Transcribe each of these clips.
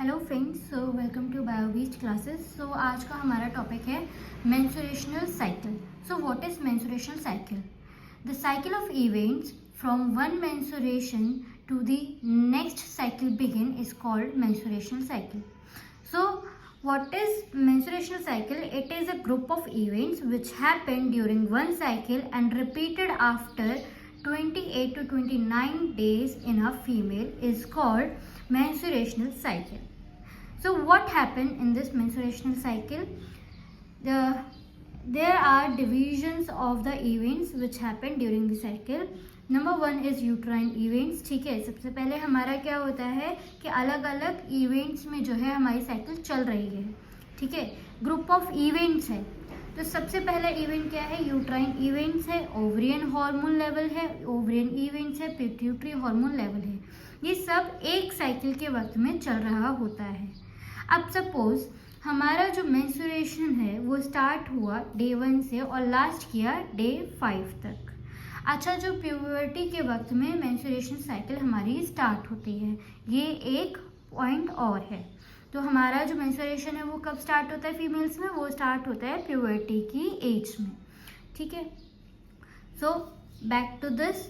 Hello friends, so welcome to बायोबीज classes. So आज का हमारा टॉपिक है menstrual cycle. So what is menstrual cycle? The cycle of events from one menstruation to the next cycle begin is called menstrual cycle. So what is menstruational cycle? It is a group of events which happen during one cycle and repeated after 28 to 29 days in a female is called menstruational cycle. So what happened in this menstruational cycle? There are divisions of the events which happen during the cycle. Number 1 is uterine events. ठीक है, सबसे पहले हमारा क्या होता है कि अलग अलग इवेंट्स में जो है हमारी साइकिल चल रही है. ठीक है, ग्रुप ऑफ इवेंट्स है. तो सबसे पहला इवेंट क्या है? यूट्राइन इवेंट्स है, ओवरियन हार्मोन लेवल है, ओवरियन इवेंट्स है, पिट्यूटरी हार्मोन लेवल है. ये सब एक साइकिल के वक्त में चल रहा होता है. अब सपोज हमारा जो मेंस्ट्रुएशन है वो स्टार्ट हुआ डे 1 से और लास्ट किया डे 5 तक. अच्छा, जो प्यूबर्टी के वक्त में मेंस्ट्रुएशन साइकिल हमारी स्टार्ट होती है, ये एक पॉइंट और है. तो हमारा जो मेंस्ट्रुएशन है वो कब स्टार्ट होता है फीमेल्स में? वो स्टार्ट होता है प्यूबर्टी की एज में. ठीक है, सो बैक टू दिस.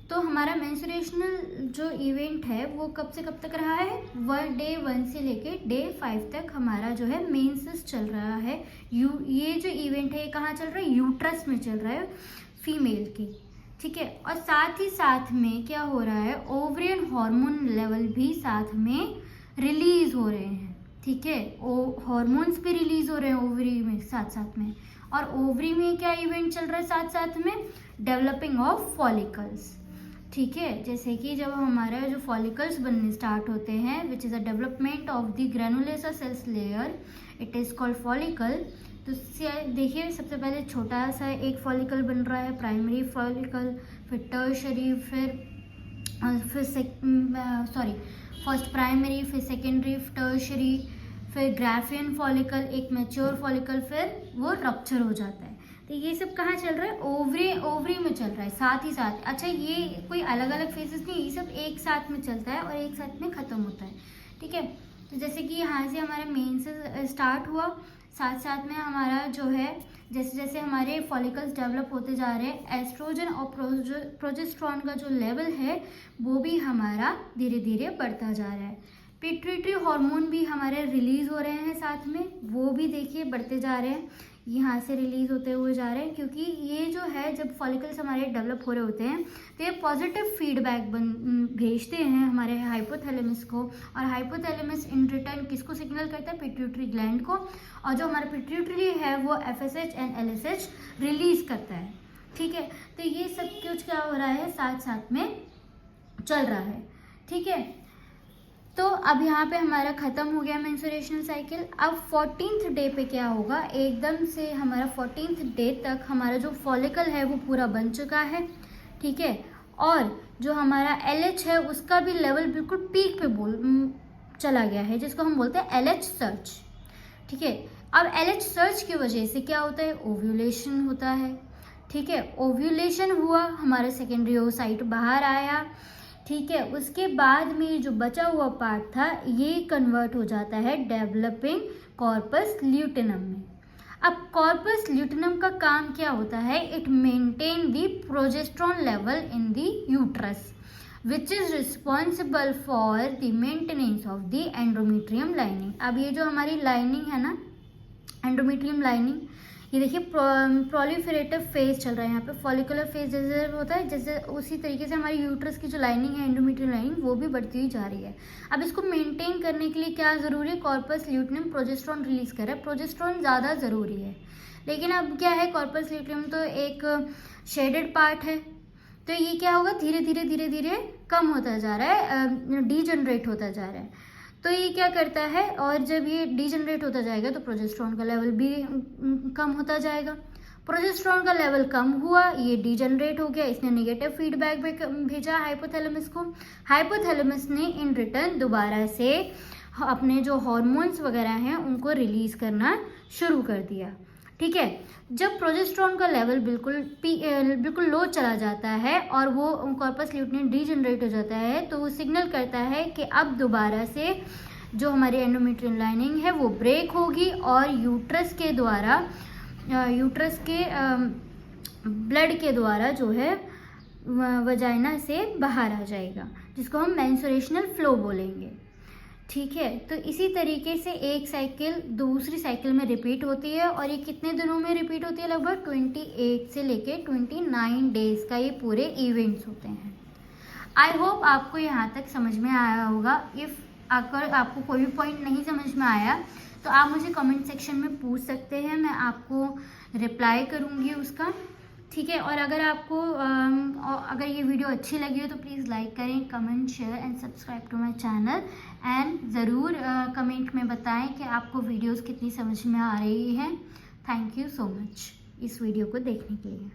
तो हमारा मेंस्ट्रुएशनल जो इवेंट है वो कब से कब तक रहा है? डे 1 से लेके डे 5 तक हमारा जो है मेंसेस चल रहा है. ये जो इवेंट है ये कहाँ चल रहा है? यूट्रस में चल रहा है फीमेल की. ठीक है, और साथ ही साथ में क्या हो रहा है? ओवरियन हार्मोन लेवल भी साथ में रिलीज हो रहे हैं. ठीक है, हार्मोन्स भी रिलीज हो रहे हैं ओवरी में साथ साथ में. और ओवरी में क्या इवेंट चल रहा है साथ साथ में? Developing of follicles. ठीक है, जैसे कि जब हमारा जो फॉलिकल्स बनने स्टार्ट होते हैं which is a development of the granulosa cells layer, it is called follicle. तो देखिए, सबसे पहले छोटा सा एक फॉलिकल बन रहा है, प्राइमरी फॉलिकल, फिर टर्शरी, फर्स्ट प्राइमरी, फिर सेकेंडरी, टर्शरी, फिर ग्राफियन फॉलिकल, एक मैच्योर फॉलिकल, फिर वो रप्चर हो जाता है. तो ये सब कहाँ चल रहा है? ओवरी में चल रहा है साथ ही साथ. अच्छा, ये कोई अलग अलग फेजेस नहीं, ये सब एक साथ में चलता है और एक साथ में ख़त्म होता है. ठीक है, तो जैसे कि यहाँ से हमारे मेन से स्टार्ट हुआ, साथ साथ में हमारा जो है जैसे जैसे हमारे फॉलिकल्स डेवलप होते जा रहे हैं, एस्ट्रोजन और प्रोजेस्टेरॉन का जो लेवल है वो भी हमारा धीरे धीरे बढ़ता जा रहा है. पिट्यूटरी हार्मोन भी हमारे रिलीज हो रहे हैं साथ में, वो भी देखिए बढ़ते जा रहे हैं, यहाँ से रिलीज होते हुए जा रहे हैं. क्योंकि ये जो है जब फॉलिकल्स हमारे डेवलप हो रहे होते हैं तो ये पॉजिटिव फीडबैक भेजते हैं हमारे हाइपोथैलेमस को, और हाइपोथैलेमस इन रिटर्न किसको सिग्नल करता है? पिट्यूटरी ग्लैंड को. और जो हमारा पिट्यूटरी है वो FSH एंड LSH रिलीज करता है. ठीक है, तो ये सब कुछ क्या हो रहा है? साथ साथ में चल रहा है. ठीक है, तो अब यहाँ पे हमारा ख़त्म हो गया मेंस्ट्रुएशनल साइकिल. अब 14th डे पे क्या होगा? एकदम से हमारा 14th डे तक हमारा जो फॉलिकल है वो पूरा बन चुका है. ठीक है, और जो हमारा LH है उसका भी लेवल बिल्कुल पीक पे चला गया है, जिसको हम बोलते हैं LH सर्च. ठीक है, अब LH सर्च की वजह से क्या होता है? ओव्यूलेशन होता है. ठीक है, ओव्यूलेशन हुआ, हमारा सेकेंडरी ओसाइट बाहर आया. ठीक है, उसके बाद में जो बचा हुआ पार्ट था ये कन्वर्ट हो जाता है डेवलपिंग कॉर्पस ल्यूटेनम में. अब कॉर्पस ल्यूटेनम का काम क्या होता है? It maintain the progesterone level in the uterus which is responsible for the maintenance of the endometrium lining. अब ये जो हमारी लाइनिंग है ना, एंडोमेट्रियम लाइनिंग, ये देखिए प्रोलिफरेटिव फेज चल रहा है यहाँ पे. फॉलिकुलर फेज जैसे होता है, जैसे उसी तरीके से हमारी यूट्रस की जो लाइनिंग है, एंडोमेट्रियम लाइनिंग, वो भी बढ़ती हुई जा रही है. अब इसको मेंटेन करने के लिए क्या ज़रूरी है? कॉर्पस ल्यूटेनम प्रोजेस्टेरॉन रिलीज कर रहा है. प्रोजेस्टेरॉन ज़्यादा ज़रूरी है, लेकिन अब क्या है? कॉर्पस ल्यूटेनम तो एक शेडेड पार्ट है, तो ये क्या होगा? धीरे धीरे धीरे धीरे कम होता जा रहा है, डीजनरेट होता जा रहा है. तो ये क्या करता है? और जब ये डीजनरेट होता जाएगा तो प्रोजेस्टेरॉन का लेवल भी कम होता जाएगा. प्रोजेस्टेरॉन का लेवल कम हुआ, ये डीजनरेट हो गया, इसने नेगेटिव फीडबैक भेजा हाइपोथैलेमस को. हाइपोथैलेमस ने इन रिटर्न दोबारा से अपने जो हार्मोन्स वगैरह हैं उनको रिलीज करना शुरू कर दिया. ठीक है, जब प्रोजेस्टेरॉन का लेवल बिल्कुल लो चला जाता है और वो कॉर्पस ल्यूटेनम डीजनरेट हो जाता है, तो वो सिग्नल करता है कि अब दोबारा से जो हमारी एंडोमेट्रियल लाइनिंग है वो ब्रेक होगी और यूट्रस के द्वारा यूट्रस के ब्लड के द्वारा जो है वजाइना से बाहर आ जाएगा, जिसको हम मेंस्ट्रुएशनल फ्लो बोलेंगे। ठीक है, तो इसी तरीके से एक साइकिल दूसरी साइकिल में रिपीट होती है और ये कितने दिनों में रिपीट होती है? लगभग 28 से लेके 29 डेज का ये पूरे इवेंट्स होते हैं। आई होप आपको यहाँ तक समझ में आया होगा। इफ़ अगर आपको कोई भी पॉइंट नहीं समझ में आया तो आप मुझे कमेंट सेक्शन में पूछ सकते हैं, मैं आपको रिप्लाई करूँगी उसका। ठीक है, और अगर आपको अगर ये वीडियो अच्छी लगी हो तो प्लीज़ लाइक करें, comment, share and subscribe to my channel and ज़रूर कमेंट में बताएं कि आपको वीडियोस कितनी समझ में आ रही हैं। थैंक यू सो मच इस वीडियो को देखने के लिए।